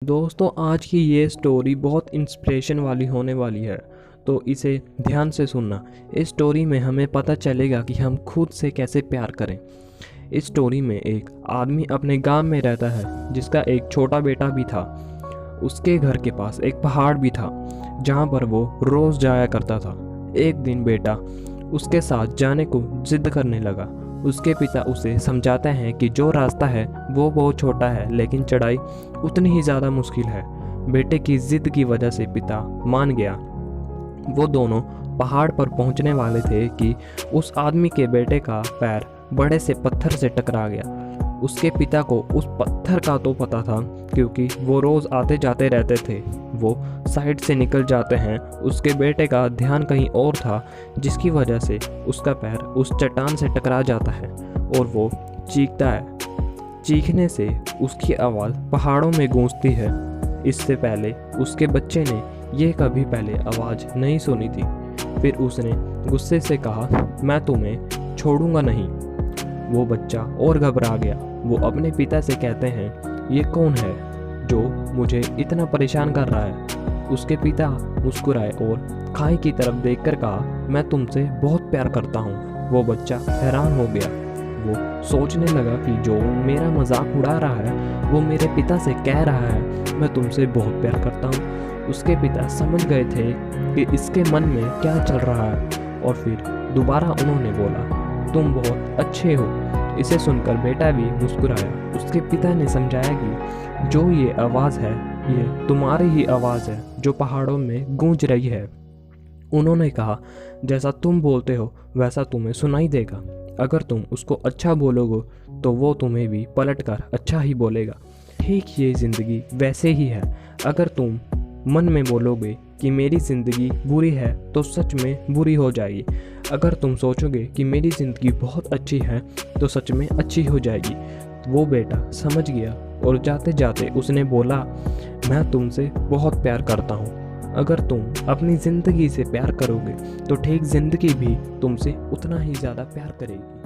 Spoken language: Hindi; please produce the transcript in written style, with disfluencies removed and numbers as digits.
दोस्तों आज की ये स्टोरी बहुत इंस्पिरेशन वाली होने वाली है, तो इसे ध्यान से सुनना। इस स्टोरी में हमें पता चलेगा कि हम खुद से कैसे प्यार करें। इस स्टोरी में एक आदमी अपने गांव में रहता है जिसका एक छोटा बेटा भी था। उसके घर के पास एक पहाड़ भी था जहां पर वो रोज़ जाया करता था। एक दिन बेटा उसके साथ जाने को जिद करने लगा। उसके पिता उसे समझाते हैं कि जो रास्ता है वो बहुत छोटा है लेकिन चढ़ाई उतनी ही ज़्यादा मुश्किल है। बेटे की जिद की वजह से पिता मान गया। वो दोनों पहाड़ पर पहुंचने वाले थे कि उस आदमी के बेटे का पैर बड़े से पत्थर से टकरा गया। उसके पिता को उस पत्थर का तो पता था क्योंकि वो रोज़ आते जाते रहते थे। वो साइड से निकल जाते हैं। उसके बेटे का ध्यान कहीं और था जिसकी वजह से उसका पैर उस चट्टान से टकरा जाता है और वो चीखता है। चीखने से उसकी आवाज़ पहाड़ों में गूंजती है। इससे पहले उसके बच्चे ने ये कभी पहले आवाज़ नहीं सुनी थी। फिर उसने गुस्से से कहा, मैं तुम्हें छोड़ूंगा नहीं। वो बच्चा और घबरा गया। वो अपने पिता से कहते हैं, ये कौन है जो मुझे इतना परेशान कर रहा है। उसके पिता मुस्कुराए और खाई की तरफ देखकर कहा, मैं तुमसे बहुत प्यार करता हूँ। वो बच्चा हैरान हो गया। वो सोचने लगा कि जो मेरा मजाक उड़ा रहा है वो मेरे पिता से कह रहा है मैं तुमसे बहुत प्यार करता हूँ। उसके पिता समझ गए थे कि इसके मन में क्या चल रहा है और फिर दोबारा उन्होंने बोला, तुम बहुत अच्छे हो। इसे सुनकर बेटा भी मुस्कुराया। उसके पिता ने समझाया कि जो ये आवाज़ है ये तुम्हारी ही आवाज़ है जो पहाड़ों में गूंज रही है। उन्होंने कहा, जैसा तुम बोलते हो वैसा तुम्हें सुनाई देगा। अगर तुम उसको अच्छा बोलोगे तो वो तुम्हें भी पलटकर अच्छा ही बोलेगा। ठीक ये ज़िंदगी वैसे ही है। अगर तुम मन में बोलोगे कि मेरी ज़िंदगी बुरी है तो सच में बुरी हो जाएगी। अगर तुम सोचोगे कि मेरी ज़िंदगी बहुत अच्छी है तो सच में अच्छी हो जाएगी। वो बेटा समझ गया और जाते जाते उसने बोला, मैं तुमसे बहुत प्यार करता हूँ। अगर तुम अपनी ज़िंदगी से प्यार करोगे तो ठीक ज़िंदगी भी तुमसे उतना ही ज़्यादा प्यार करेगी।